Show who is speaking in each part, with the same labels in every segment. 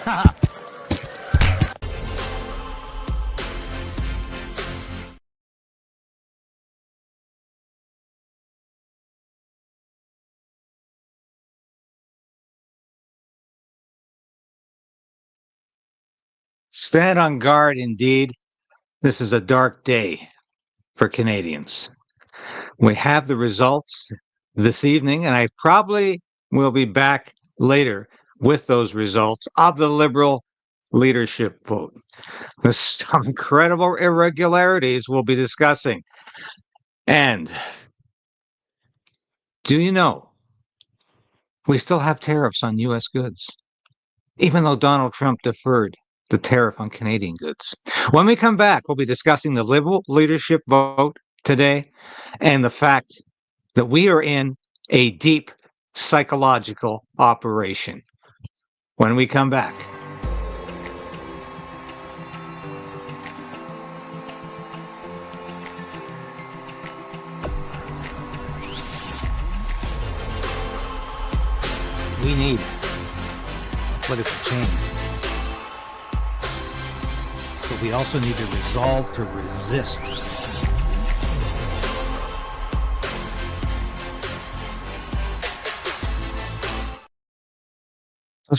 Speaker 1: Stand on guard indeed. This is a dark day for Canadians. We have the results this evening, and I probably will be back later with those results of the Liberal leadership vote. There's some incredible irregularities we'll be discussing. And do you know we still have tariffs on U.S. goods, even though Donald Trump deferred the tariff on Canadian goods? When we come back, we'll be discussing the Liberal leadership vote today and the fact that we are in a deep psychological operation. When we come back. We need political change. But we also need the resolve to resist.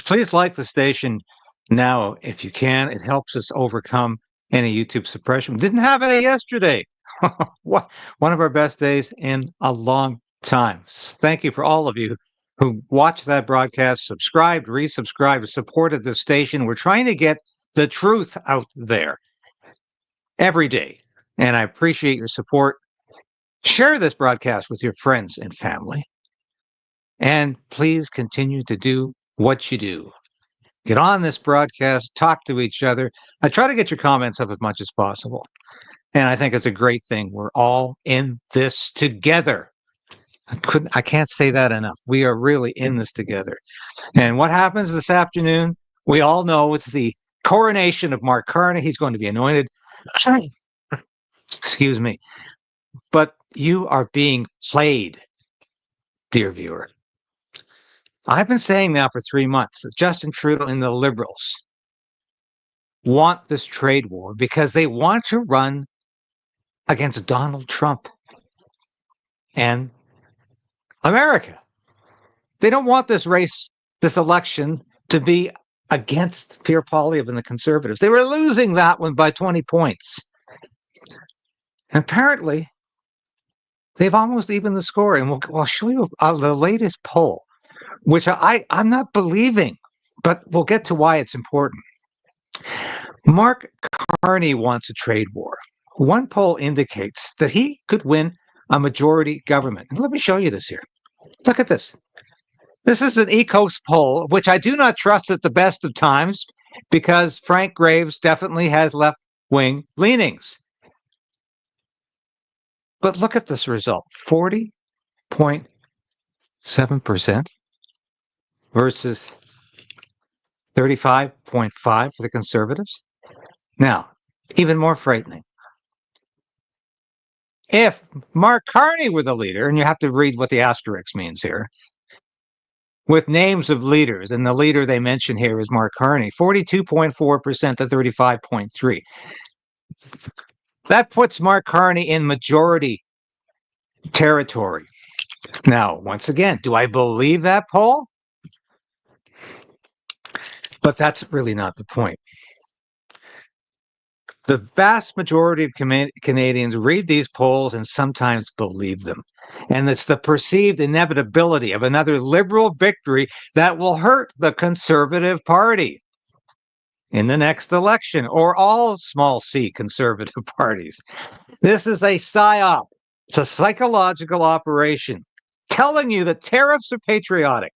Speaker 1: Please like the station now if you can. It helps us overcome any YouTube suppression. We didn't have any yesterday. One of our best days in a long time. Thank you for all of you who watched that broadcast, subscribed, resubscribed, supported the station. We're trying to get the truth out there every day. And I appreciate your support. Share this broadcast with your friends and family. And please continue to do what you do. Get on this broadcast, talk to each other. I try to get your comments up as much as possible. And I think it's a great thing. We're all in this together. I can't say that enough. We are really in this together. And what happens this afternoon? We all know it's the coronation of Mark Carney. He's going to be anointed. Excuse me. But you are being played, dear viewer. I've been saying now for 3 months that Justin Trudeau and the Liberals want this trade war because they want to run against Donald Trump and America. They don't want this race, this election, to be against Pierre Poilievre and the Conservatives. They were losing that one by 20 points. And apparently, they've almost evened the score. And we'll show you the latest poll, which I'm not believing, but we'll get to why it's important. Mark Carney wants a trade war. One poll indicates that he could win a majority government. And let me show you this here. Look at this. This is an ECOS poll, which I do not trust at the best of times because Frank Graves definitely has left-wing leanings. But look at this result, 40.7% versus 35.5% for the Conservatives. Now, even more frightening. If Mark Carney were the leader, and you have to read what the asterisk means here, with names of leaders, and the leader they mention here is Mark Carney, 42.4% to 35.3%. That puts Mark Carney in majority territory. Now, once again, do I believe that poll? But that's really not the point. The vast majority of Canadians read these polls and sometimes believe them. And it's the perceived inevitability of another Liberal victory that will hurt the Conservative Party in the next election, or all small c Conservative parties. This is a psyop. It's a psychological operation telling you that tariffs are patriotic.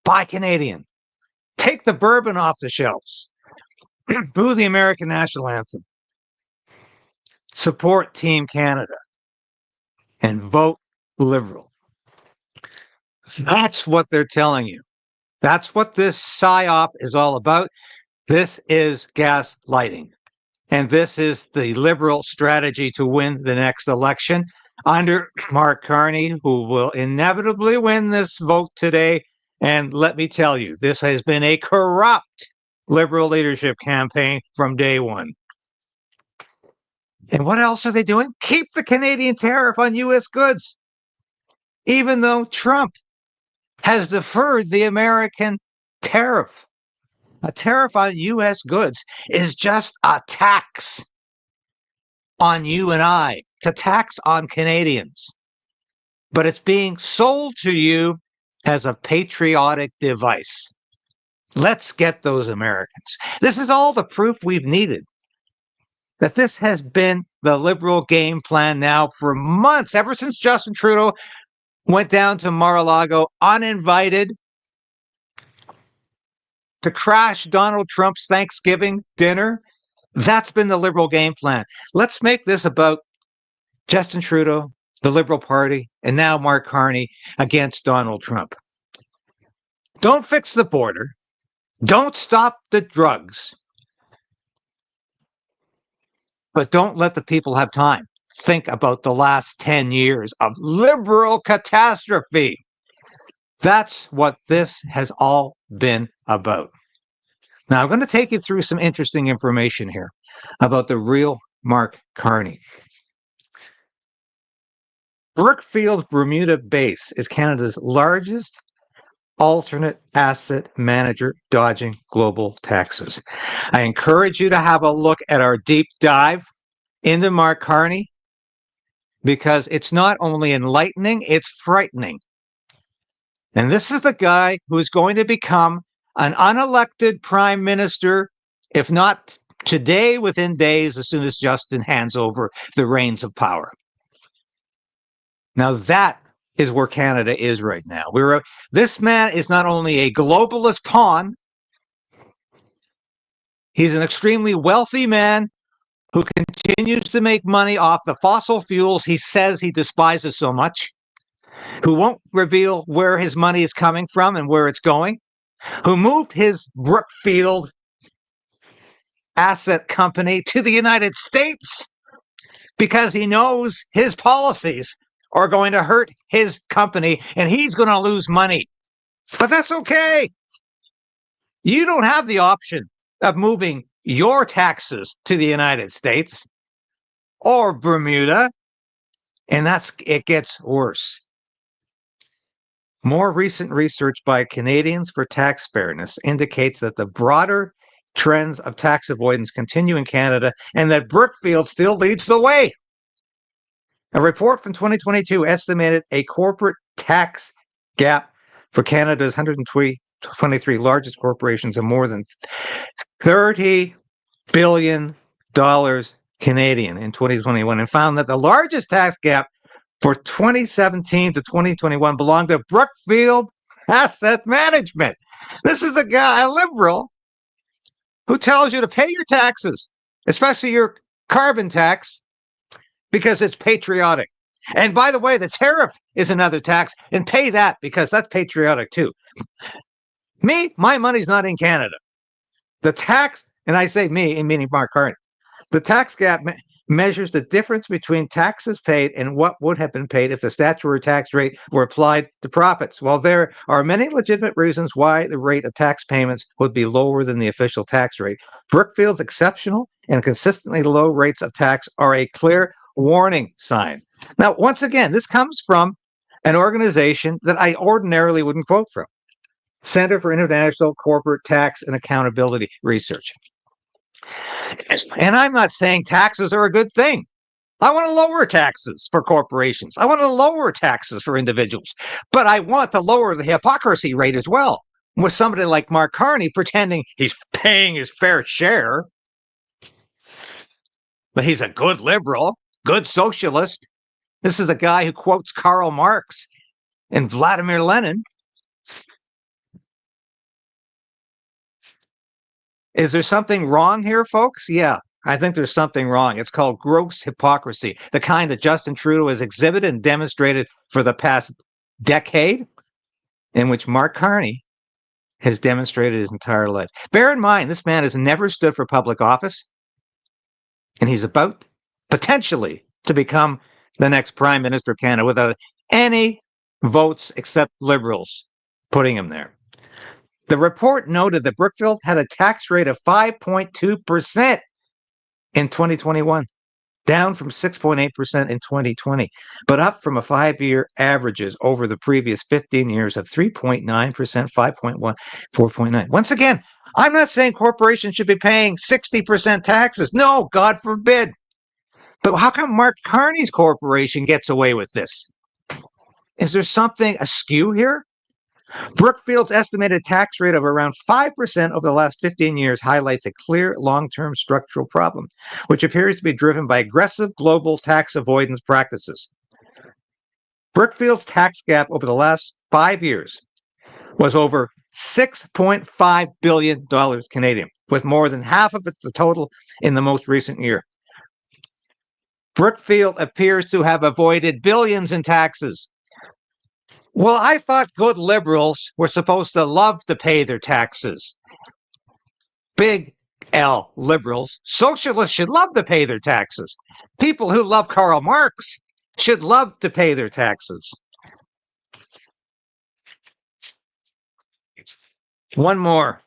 Speaker 1: Buy Canadian. Take the bourbon off the shelves. Boo the American national anthem. Support Team Canada. And vote Liberal. That's what they're telling you. That's what this psyop is all about. This is gaslighting. And this is the Liberal strategy to win the next election under Mark Carney, who will inevitably win this vote today. And let me tell you, this has been a corrupt Liberal leadership campaign from day one. And what else are they doing? Keep the Canadian tariff on U.S. goods, even though Trump has deferred the American tariff. A tariff on U.S. goods is just a tax on you and I. It's a tax on Canadians. But it's being sold to you as a patriotic device. Let's get those Americans. This is all the proof we've needed that this has been the Liberal game plan now for months, ever since Justin Trudeau went down to Mar-a-Lago uninvited to crash Donald Trump's Thanksgiving dinner. That's been the Liberal game plan. Let's make this about Justin Trudeau, the Liberal Party, and now Mark Carney against Donald Trump. Don't fix the border. Don't stop the drugs. But don't let the people have time. Think about the last 10 years of Liberal catastrophe. That's what this has all been about. Now, I'm going to take you through some interesting information here about the real Mark Carney. Brookfield's Bermuda base is Canada's largest alternate asset manager dodging global taxes. I encourage you to have a look at our deep dive into Mark Carney because it's not only enlightening, it's frightening. And this is the guy who is going to become an unelected prime minister, if not today, within days, as soon as Justin hands over the reins of power. Now that is where Canada is right now. This man is not only a globalist pawn, he's an extremely wealthy man who continues to make money off the fossil fuels he says he despises so much, who won't reveal where his money is coming from and where it's going, who moved his Brookfield asset company to the United States because he knows his policies are going to hurt his company and he's going to lose money. But that's okay. You don't have the option of moving your taxes to the United States or Bermuda, and it gets worse. More recent research by Canadians for Tax Fairness indicates that the broader trends of tax avoidance continue in Canada and that Brookfield still leads the way. A report from 2022 estimated a corporate tax gap for Canada's 123 largest corporations of more than $30 billion Canadian in 2021 and found that the largest tax gap for 2017 to 2021 belonged to Brookfield Asset Management. This is a guy, a liberal, who tells you to pay your taxes, especially your carbon tax, because it's patriotic. And by the way, the tariff is another tax, and pay that because that's patriotic too. My money's not in Canada. The tax, and I say me, meaning Mark Carney, the tax gap measures the difference between taxes paid and what would have been paid if the statutory tax rate were applied to profits. While there are many legitimate reasons why the rate of tax payments would be lower than the official tax rate, Brookfield's exceptional and consistently low rates of tax are a clear warning sign. Now, once again, this comes from an organization that I ordinarily wouldn't quote from, Center for International Corporate Tax and Accountability Research. And I'm not saying taxes are a good thing. I want to lower taxes for corporations. I want to lower taxes for individuals. But I want to lower the hypocrisy rate as well. With somebody like Mark Carney pretending he's paying his fair share, but he's a good liberal, good socialist. This is a guy who quotes Karl Marx and Vladimir Lenin. Is there something wrong here, folks? Yeah, I think there's something wrong. It's called gross hypocrisy, the kind that Justin Trudeau has exhibited and demonstrated for the past decade, in which Mark Carney has demonstrated his entire life. Bear in mind, this man has never stood for public office, and he's about potentially to become the next Prime Minister of Canada without any votes except Liberals putting him there. The report noted that Brookfield had a tax rate of 5.2% in 2021, down from 6.8% in 2020, but up from a 5-year averages over the previous 15 years of 3.9%, 5.1, 4.9. Once again, I'm not saying corporations should be paying 60% taxes. No, God forbid. But how come Mark Carney's corporation gets away with this? Is there something askew here? Brookfield's estimated tax rate of around 5% over the last 15 years highlights a clear long-term structural problem, which appears to be driven by aggressive global tax avoidance practices. Brookfield's tax gap over the last 5 years was over $6.5 billion Canadian, with more than half of the total in the most recent year. Brookfield appears to have avoided billions in taxes. Well, I thought good liberals were supposed to love to pay their taxes. Big L liberals. Socialists should love to pay their taxes. People who love Karl Marx should love to pay their taxes. One more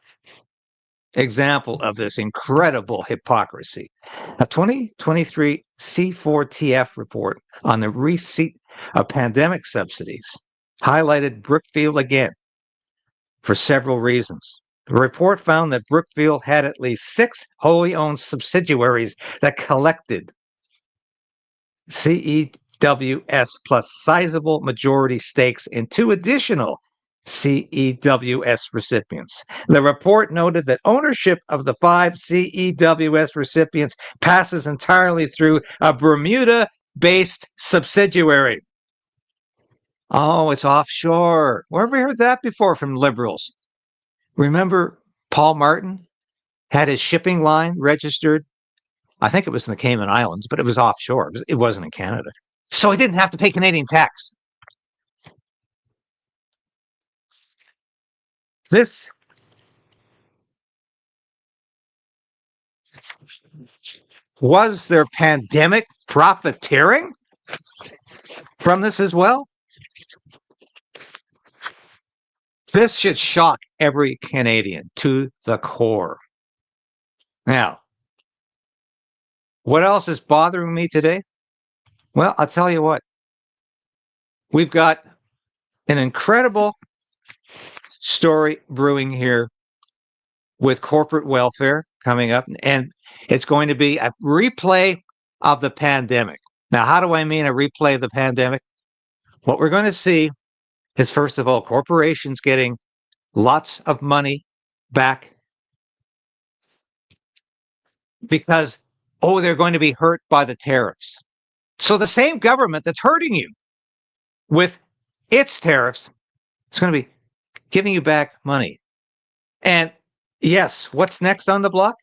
Speaker 1: example of this incredible hypocrisy. A 2023 C4TF report on the receipt of pandemic subsidies highlighted Brookfield again for several reasons. The report found that Brookfield had at least 6 wholly owned subsidiaries that collected CEWS plus sizable majority stakes in 2 additional CEWS recipients. The report noted that ownership of the 5 CEWS recipients passes entirely through a Bermuda-based subsidiary. Oh, it's offshore. Where have we heard that before from liberals? Remember Paul Martin had his shipping line registered? I think it was in the Cayman Islands, but it was offshore. It wasn't in Canada. So he didn't have to pay Canadian tax. This was their pandemic profiteering from this as well. This should shock every Canadian to the core. Now, what else is bothering me today? Well, I'll tell you what. We've got an incredible story brewing here with corporate welfare coming up, and it's going to be a replay of the pandemic. Now, how do I mean a replay of the pandemic? What we're going to see is, first of all, corporations getting lots of money back because, they're going to be hurt by the tariffs. So the same government that's hurting you with its tariffs is going to be giving you back money. And yes, what's next on the block?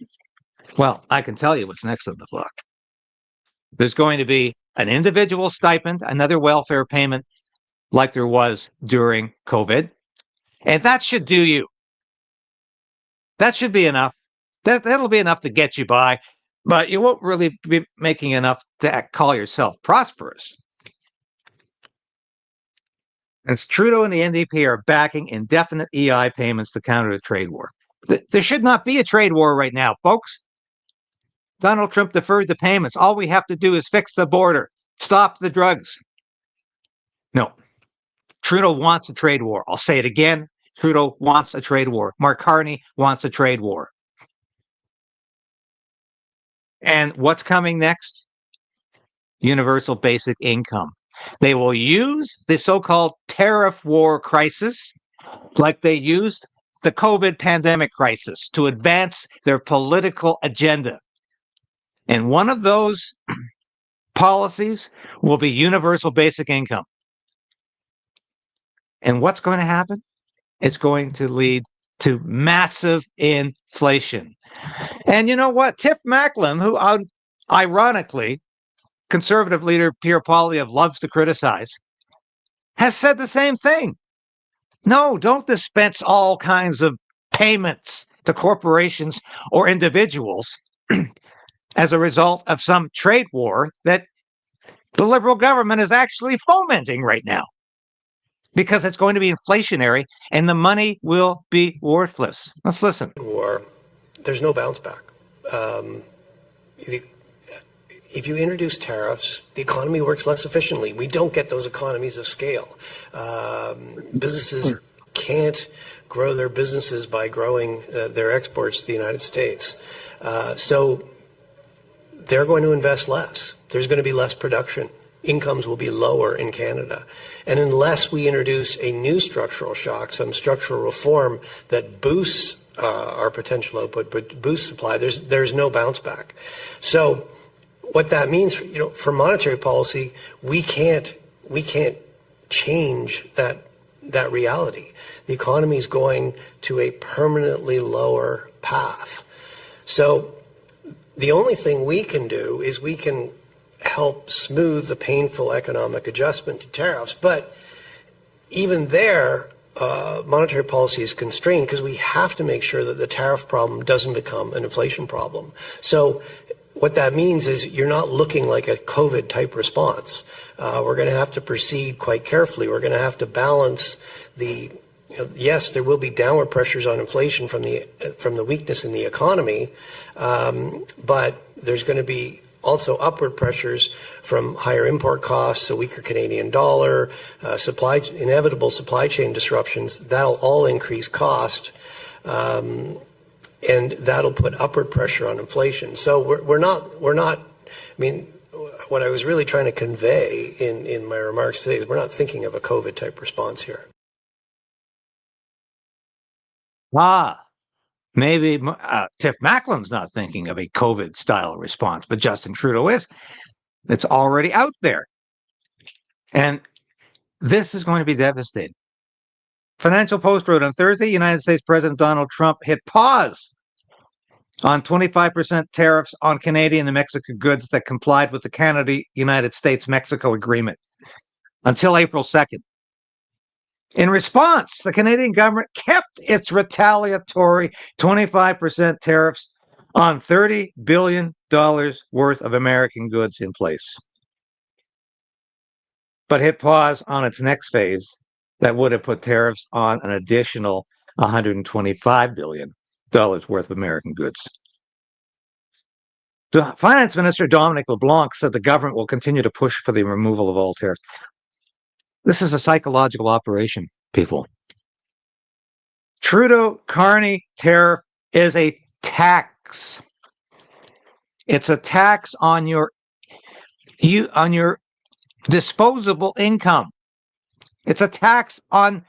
Speaker 1: Well, I can tell you what's next on the block. There's going to be an individual stipend, another welfare payment like there was during COVID. And that should do you. That should be enough. That'll be enough to get you by, but you won't really be making enough to call yourself prosperous. As Trudeau and the NDP are backing indefinite EI payments to counter the trade war. There should not be a trade war right now, folks. Donald Trump deferred the payments. All we have to do is fix the border, stop the drugs. No, Trudeau wants a trade war. I'll say it again. Trudeau wants a trade war. Mark Carney wants a trade war. And what's coming next? Universal basic income. They will use the so-called tariff war crisis like they used the COVID pandemic crisis to advance their political agenda. And one of those policies will be universal basic income. And what's going to happen? It's going to lead to massive inflation. And you know what? Tiff Macklem, who ironically, conservative leader Pierre Poilievre loves to criticize, has said the same thing. No, don't dispense all kinds of payments to corporations or individuals as a result of some trade war that the Liberal government is actually fomenting right now. because it's going to be inflationary and the money will be worthless. Let's listen.
Speaker 2: War, there's no bounce back. If you introduce tariffs, the economy works less efficiently. We don't get those economies of scale. Businesses can't grow their businesses by growing their exports to the United States. So they're going to invest less. There's going to be less production. Incomes will be lower in Canada. And unless we introduce a new structural shock, some structural reform that boosts our potential output, but boosts supply, there's no bounce back. So what that means, for monetary policy, we can't change that reality. The economy is going to a permanently lower path. So the only thing we can do is we can help smooth the painful economic adjustment to tariffs. But even there, monetary policy is constrained because we have to make sure that the tariff problem doesn't become an inflation problem. So what that means is you're not looking like a COVID type response. We're going to have to proceed quite carefully. We're going to have to balance yes, there will be downward pressures on inflation from the weakness in the economy, but there's going to be also upward pressures from higher import costs, a weaker Canadian dollar, inevitable supply chain disruptions. That'll all increase cost, and that'll put upward pressure on inflation. So we're not. I mean, what I was really trying to convey in my remarks today is we're not thinking of a COVID type response here.
Speaker 1: Maybe Tiff Macklin's not thinking of a COVID-style response, but Justin Trudeau is. It's already out there. And this is going to be devastating. Financial Post wrote on Thursday, United States President Donald Trump hit pause on 25% tariffs on Canadian and Mexican goods that complied with the Canada-United States-Mexico agreement until April 2nd. In response, the Canadian government kept its retaliatory 25% tariffs on $30 billion worth of American goods in place, but hit pause on its next phase that would have put tariffs on an additional $125 billion worth of American goods. The Finance Minister, Dominic LeBlanc, said the government will continue to push for the removal of all tariffs. This is a psychological operation, people. Trudeau Carney tariff is a tax. It's a tax on your disposable income. It's a tax on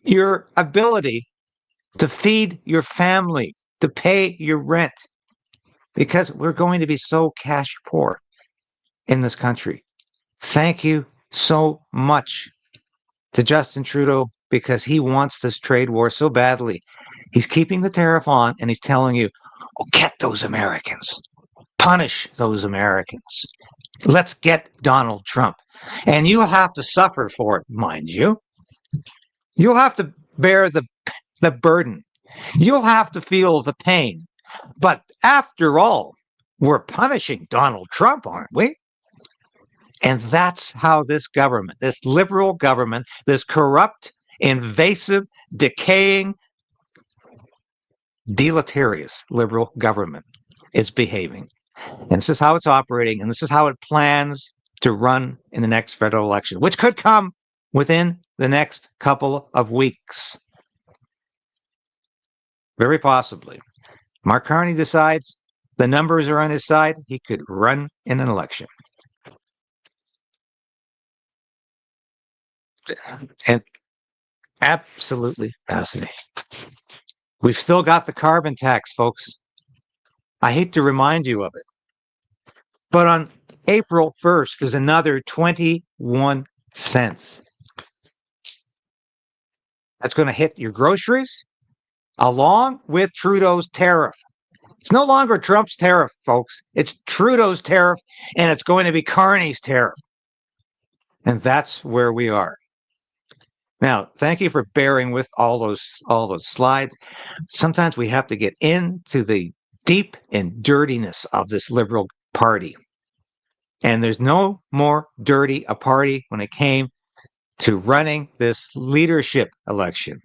Speaker 1: your ability to feed your family, to pay your rent, because we're going to be so cash poor in this country. Thank you so much to Justin Trudeau, because he wants this trade war so badly. He's keeping the tariff on and he's telling you, oh, get those Americans. Punish those Americans. Let's get Donald Trump. And you'll have to suffer for it, mind you. You'll have to bear the burden. You'll have to feel the pain. But after all, we're punishing Donald Trump, aren't we? And that's how this government, this liberal government, this corrupt, invasive, decaying, deleterious liberal government is behaving. And this is how it's operating, and this is how it plans to run in the next federal election, which could come within the next couple of weeks. Very possibly. Mark Carney decides the numbers are on his side, he could run in an election. And absolutely fascinating. We've still got the carbon tax, folks. I hate to remind you of it. But on April 1st, there's another 21 cents. That's going to hit your groceries along with Trudeau's tariff. It's no longer Trump's tariff, folks. It's Trudeau's tariff, and it's going to be Carney's tariff. And that's where we are. Now, thank you for bearing with all those slides. Sometimes we have to get into the deep and dirtiness of this liberal party. And there's no more dirty a party when it came to running this leadership election.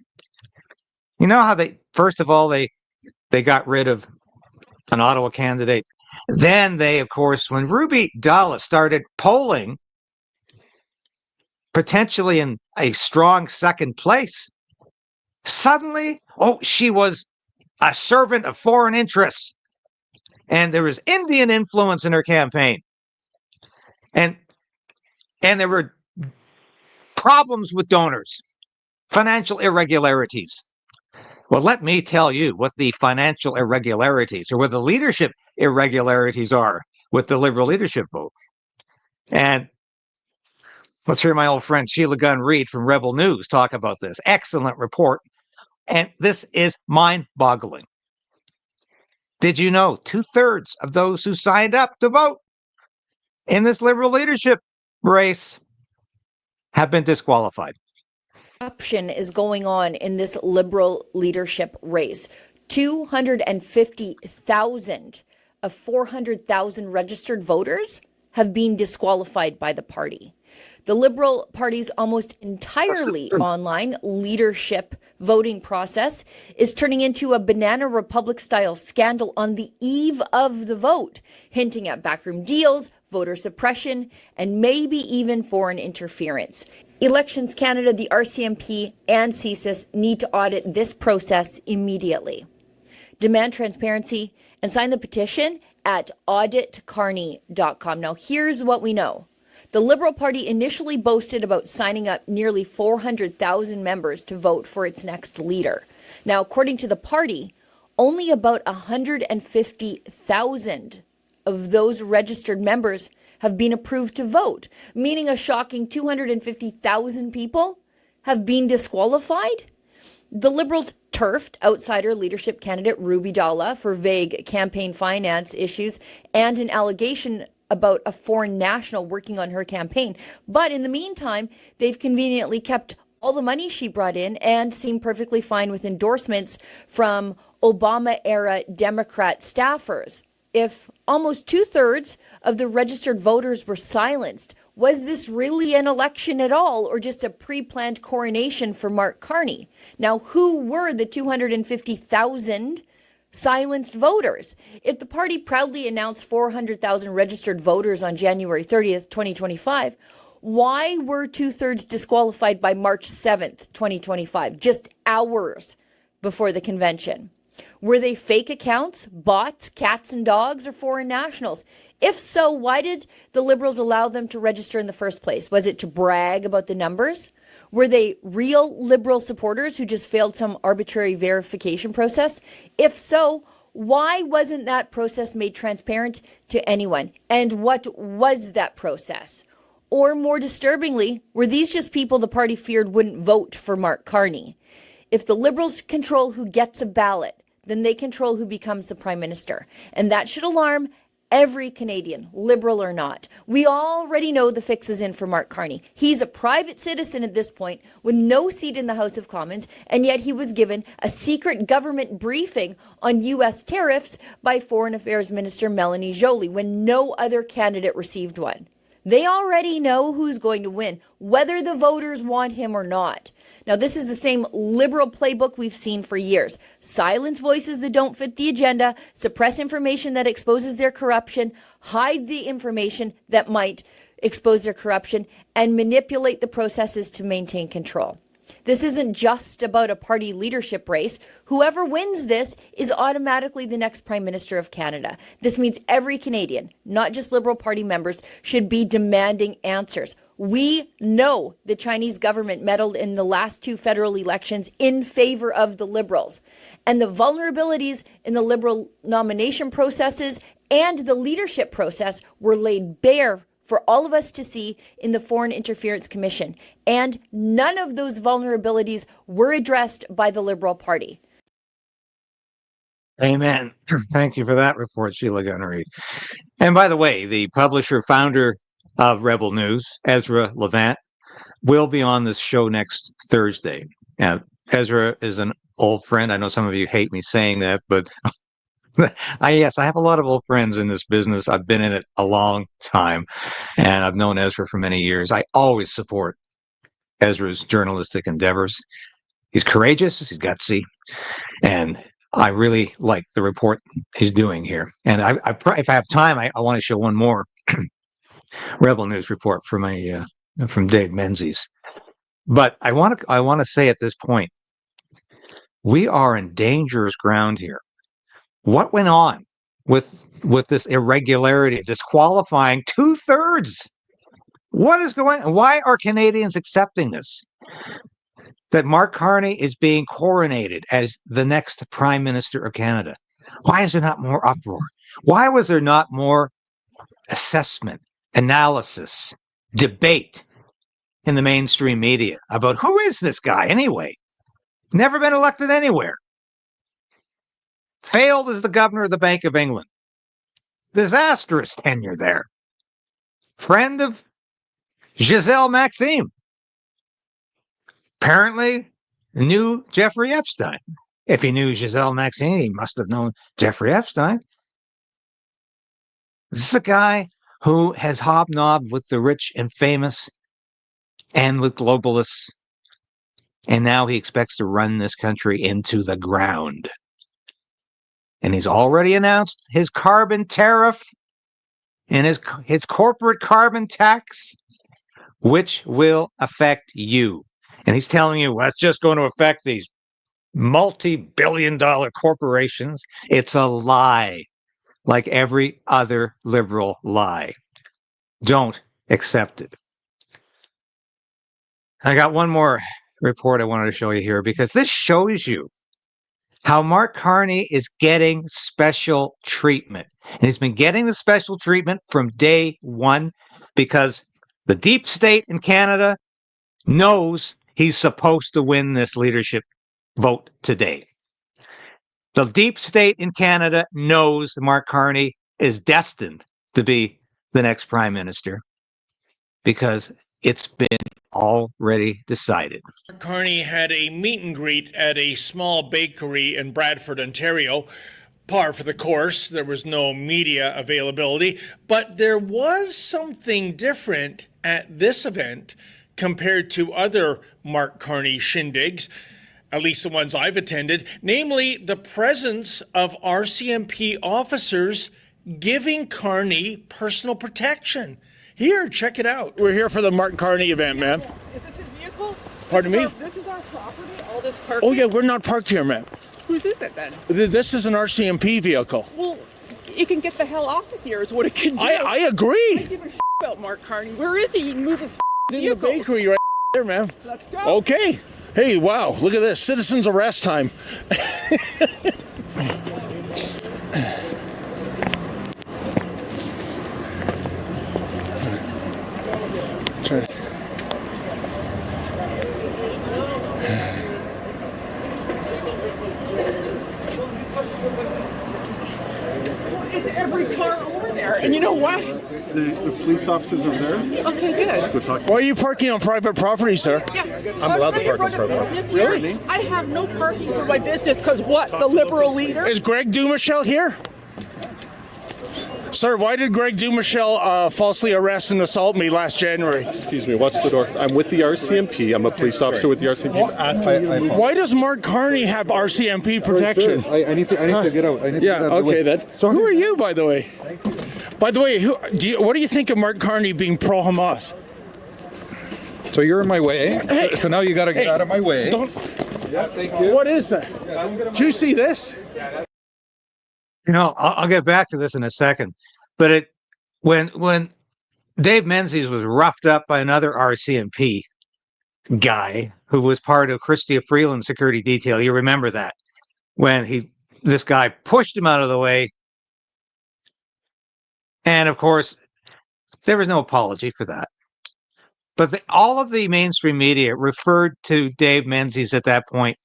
Speaker 1: You know how first of all, they got rid of an Ottawa candidate. Then they, of course, when Ruby Dalla started polling potentially in a strong second place, suddenly, she was a servant of foreign interests. And there was Indian influence in her campaign. And there were problems with donors, financial irregularities. Well, let me tell you what the financial irregularities or what the leadership irregularities are with the Liberal leadership vote. And let's hear my old friend Sheila Gunn Reid from Rebel News talk about this. Excellent report. And this is mind-boggling. Did you know 2/3 of those who signed up to vote in this Liberal leadership race have been disqualified?
Speaker 3: Corruption is going on in this Liberal leadership race. 250,000 of 400,000 registered voters have been disqualified by the party. The Liberal Party's almost entirely online leadership voting process is turning into a Banana Republic-style scandal on the eve of the vote, hinting at backroom deals, voter suppression, and maybe even foreign interference. Elections Canada, the RCMP, and CSIS need to audit this process immediately. Demand transparency and sign the petition at auditcarney.com. Now, here's what we know. The Liberal Party initially boasted about signing up nearly 400,000 members to vote for its next leader. Now, according to the party, only about 150,000 of those registered members have been approved to vote, meaning a shocking 250,000 people have been disqualified. The Liberals turfed outsider leadership candidate Ruby Dalla for vague campaign finance issues and an allegation about a foreign national working on her campaign. But in the meantime, they've conveniently kept all the money she brought in and seem perfectly fine with endorsements from Obama-era Democrat staffers. If almost 2/3 of the registered voters were silenced, was this really an election at all, or just a pre-planned coronation for Mark Carney? Now, who were the 250,000 silenced voters? If the party proudly announced 400,000 registered voters on January 30th, 2025, why were 2/3 disqualified by March 7th, 2025, just hours before the convention? Were they fake accounts, bots, cats and dogs, or foreign nationals? If so, why did the Liberals allow them to register in the first place? Was it to brag about the numbers? Were they real Liberal supporters who just failed some arbitrary verification process? If so, why wasn't that process made transparent to anyone? And what was that process? Or more disturbingly, were these just people the party feared wouldn't vote for Mark Carney? If the Liberals control who gets a ballot, then they control who becomes the Prime Minister. And that should alarm every Canadian, Liberal or not. We already know the fix is in for Mark Carney. He's a private citizen at this point with no seat in the House of Commons, and yet he was given a secret government briefing on U.S. tariffs by Foreign Affairs Minister Melanie Joly when no other candidate received one. They already know who's going to win, whether the voters want him or not. Now, this is the same Liberal playbook we've seen for years. Silence voices that don't fit the agenda, suppress information that exposes their corruption, hide the information that might expose their corruption, and manipulate the processes to maintain control. This isn't just about a party leadership race. Whoever wins this is automatically the next Prime Minister of Canada. This means every Canadian, not just Liberal Party members, should be demanding answers. We know the Chinese government meddled in the last two federal elections in favor of the Liberals. And the vulnerabilities in the Liberal nomination processes and the leadership process were laid bare for all of us to see in the Foreign Interference Commission. And none of those vulnerabilities were addressed by the Liberal Party.
Speaker 1: Amen. Thank you for that report, Sheila Gunn Reid. And by the way, the publisher, founder of Rebel News, Ezra Levant, will be on this show next Thursday. Ezra is an old friend. I know some of you hate me saying that, but yes, I have a lot of old friends in this business. I've been in it a long time, and I've known Ezra for many years. I always support Ezra's journalistic endeavors. He's courageous, he's gutsy, and I really like the report he's doing here. And if I have time, I want to show one more Rebel News report from Dave Menzies. But I want to say at this point, we are in dangerous ground here. What went on with this irregularity, disqualifying 2/3? What is going on? Why are Canadians accepting this? That Mark Carney is being coronated as the next Prime Minister of Canada. Why is there not more uproar? Why was there not more assessment, analysis, debate in the mainstream media about who is this guy anyway? Never been elected anywhere. Failed as the governor of the Bank of England. Disastrous tenure there. Friend of Giselle Maxime. Apparently knew Jeffrey Epstein. If he knew Giselle Maxime, he must have known Jeffrey Epstein. This is a guy who has hobnobbed with the rich and famous and with globalists. And now he expects to run this country into the ground. And he's already announced his carbon tariff and his corporate carbon tax, which will affect you. And he's telling you, well, it's just going to affect these multi-billion-dollar corporations. It's a lie, like every other liberal lie. Don't accept it. I got one more report I wanted to show you here, because this shows you how Mark Carney is getting special treatment. And he's been getting the special treatment from day one, because the deep state in Canada knows he's supposed to win this leadership vote today. The deep state in Canada knows Mark Carney is destined to be the next prime minister, because it's been already decided.
Speaker 4: Carney had a meet and greet at a small bakery in Bradford, Ontario. Par for the course. There was no media availability, but there was something different at this event compared to other Mark Carney shindigs, at least the ones I've attended, namely the presence of RCMP officers giving Carney personal protection. Here, check it out. We're here for the Mark Carney event, ma'am.
Speaker 5: Is this his vehicle?
Speaker 4: Pardon me?
Speaker 5: This is our property, all this parking?
Speaker 4: Oh, yeah, we're not parked here, ma'am.
Speaker 5: Whose is it then?
Speaker 4: This is an RCMP vehicle.
Speaker 5: Well, it can get the hell off of here is what it can do.
Speaker 4: I agree.
Speaker 5: I give a about Mark Carney. Where is he? He can move his
Speaker 4: In the
Speaker 5: vehicles.
Speaker 4: bakery right there, ma'am.
Speaker 5: Let's go.
Speaker 4: Okay. Hey, wow, look at this. Citizens arrest time. Try.
Speaker 5: It's every car over there. And you know what?
Speaker 6: The police officers are there.
Speaker 5: Okay, good.
Speaker 6: We'll talk.
Speaker 4: Why are you parking on private property, sir?
Speaker 5: Yeah.
Speaker 6: I'm allowed to park in front of
Speaker 5: business here.
Speaker 4: Really?
Speaker 5: I have no parking for my business because what? The liberal leader?
Speaker 4: Is Greg Dumichel here? Sir, why did Greg Dumichel falsely arrest and assault me last January?
Speaker 6: Excuse me, watch the door. I'm with the RCMP. I'm a police officer with the RCMP.
Speaker 4: Why does Mark Carney have RCMP protection?
Speaker 6: I need to get out. I need to get out of the way.
Speaker 4: then. So who are you, by the way? By the way, what do you think of Mark Carney being pro-Hamas?
Speaker 7: So you're in my way.
Speaker 4: Hey.
Speaker 7: So now you got to get
Speaker 4: Hey.
Speaker 7: out of my way.
Speaker 6: Yeah, thank you.
Speaker 4: What is that? Did you see this?
Speaker 1: You know, I'll get back to this in a second, but when Dave Menzies was roughed up by another RCMP guy who was part of Chrystia Freeland's security detail, you remember that, when this guy pushed him out of the way, and of course there was no apology for that. But all of the mainstream media referred to Dave Menzies at that point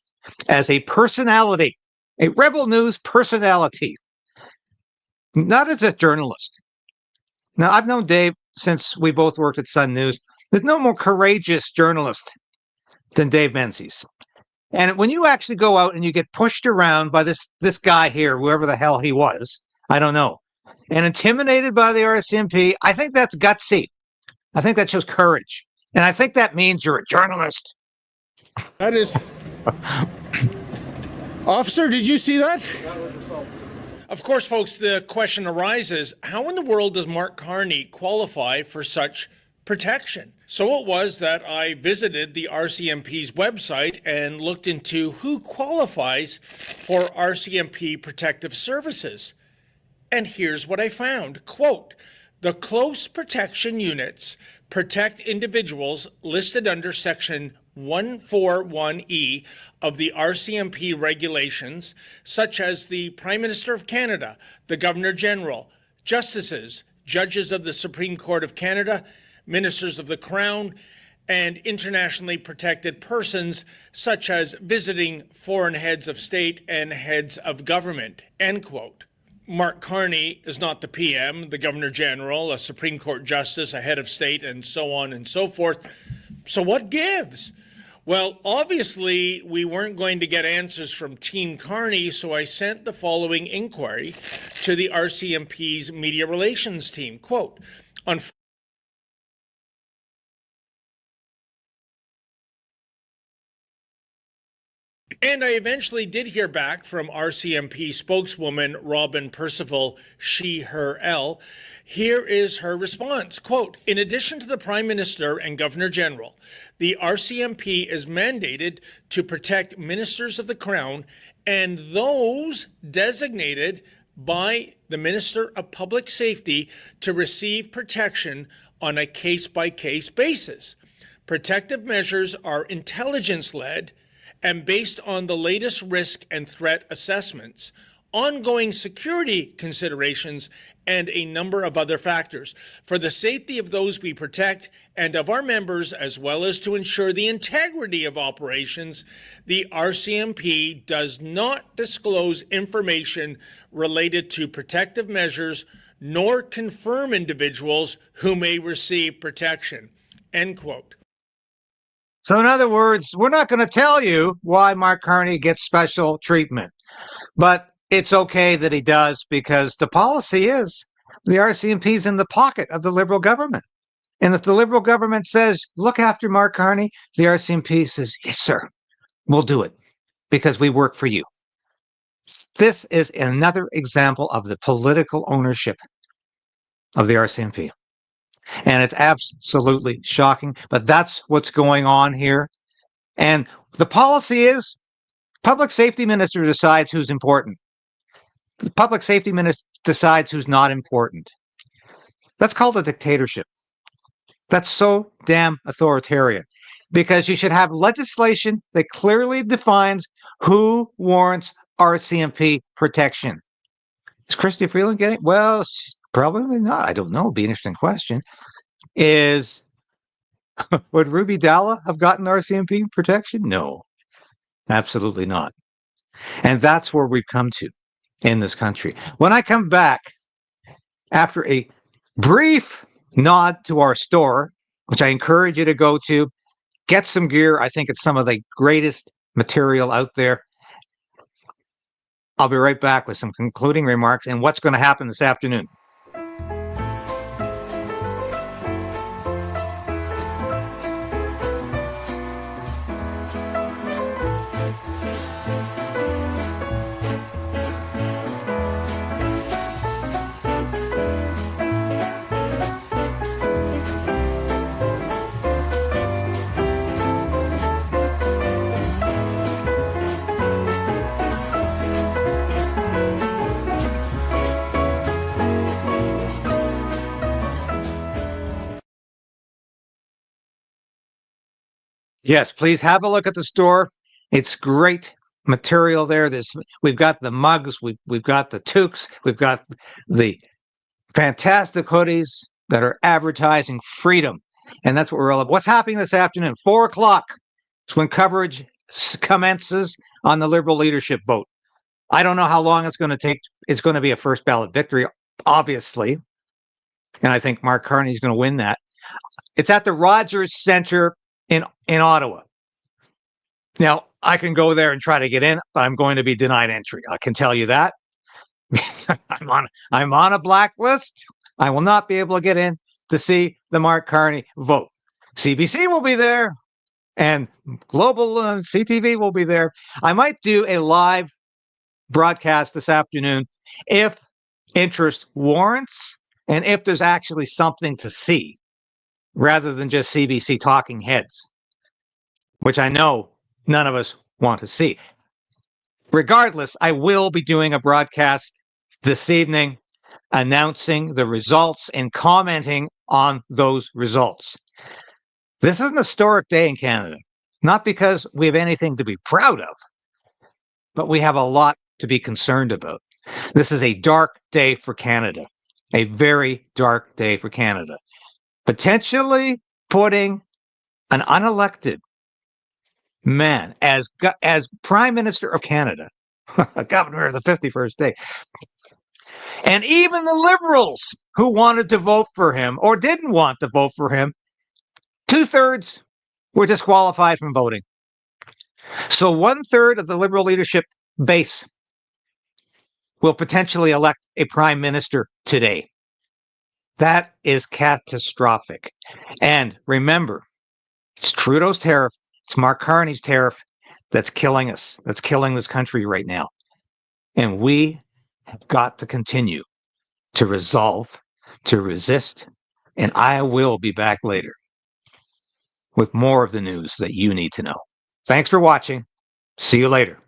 Speaker 1: as a personality, a Rebel News personality. Not as a journalist. Now, I've known Dave since we both worked at Sun News. There's no more courageous journalist than Dave Menzies. And when you actually go out and you get pushed around by this guy here, whoever the hell he was, I don't know, and intimidated by the RCMP, I think that's gutsy. I think that shows courage. And I think that means you're a journalist.
Speaker 8: That is. Officer, did you see that?
Speaker 4: Of course, folks, the question arises, how in the world does Mark Carney qualify for such protection? So it was that I visited the RCMP's website and looked into who qualifies for RCMP protective services. And here's what I found. Quote, the close protection units protect individuals listed under Section 141E of the RCMP regulations, such as the Prime Minister of Canada, the Governor General, justices, judges of the Supreme Court of Canada, ministers of the Crown, and internationally protected persons, such as visiting foreign heads of state and heads of government, end quote. Mark Carney is not the PM, the Governor General, a Supreme Court Justice, a head of state, and so on and so forth. So what gives? Well, obviously, we weren't going to get answers from Team Carney, so I sent the following inquiry to the RCMP's media relations team. Quote, on And I eventually did hear back from RCMP spokeswoman Robin Percival, she, her, L. Here is her response. Quote, in addition to the Prime Minister and Governor General, the RCMP is mandated to protect ministers of the Crown and those designated by the Minister of Public Safety to receive protection on a case-by-case basis. Protective measures are intelligence-led and based on the latest risk and threat assessments, ongoing security considerations, and a number of other factors. For the safety of those we protect and of our members, as well as to ensure the integrity of operations, the RCMP does not disclose information related to protective measures nor confirm individuals who may receive protection, end quote.
Speaker 1: So in other words, we're not going to tell you why Mark Carney gets special treatment, but it's okay that he does because the policy is the RCMP is in the pocket of the Liberal government. And if the Liberal government says, look after Mark Carney, the RCMP says, yes, sir, we'll do it because we work for you. This is another example of the political ownership of the RCMP. And it's absolutely shocking, but that's what's going on here. And the policy is public safety minister decides who's important. The public safety minister decides who's not important. That's called a dictatorship. That's so damn authoritarian because you should have legislation that clearly defines who warrants RCMP protection. Is Chrystia Freeland getting? Well, probably not. I don't know. It'd be an interesting question. Would Ruby Dalla have gotten RCMP protection? No, absolutely not. And that's where we've come to in this country. When I come back after a brief nod to our store, which I encourage you to go to, get some gear. I think it's some of the greatest material out there. I'll be right back with some concluding remarks and what's going to happen this afternoon. Yes, please have a look at the store. It's great material there. We've got the mugs, we've got the toques, we've got the fantastic hoodies that are advertising freedom. And that's what we're all about. What's happening this afternoon? 4 o'clock. It's when coverage commences on the Liberal leadership vote. I don't know how long it's going to take. It's going to be a first ballot victory, obviously. And I think Mark Carney is going to win that. It's at the Rogers Centre in Ottawa. Now, I can go there and try to get in, but I'm going to be denied entry. I can tell you that. I'm on a blacklist. I will not be able to get in to see the Mark Carney vote. CBC will be there, and global CTV will be there. I might do a live broadcast this afternoon if interest warrants and if there's actually something to see rather than just CBC talking heads, which I know none of us want to see. Regardless, I will be doing a broadcast this evening announcing the results and commenting on those results. This is an historic day in Canada, not because we have anything to be proud of, but we have a lot to be concerned about. This is a dark day for Canada, a very dark day for Canada. Potentially putting an unelected man as Prime Minister of Canada, a governor of the 51st day. And even the Liberals who wanted to vote for him or didn't want to vote for him, 2/3 were disqualified from voting. So 1/3 of the Liberal leadership base will potentially elect a prime minister today. That is catastrophic. And remember, it's Trudeau's tariff, it's Mark Carney's tariff that's killing us, that's killing this country right now. And we have got to continue to resolve, to resist, and I will be back later with more of the news that you need to know. Thanks for watching. See you later.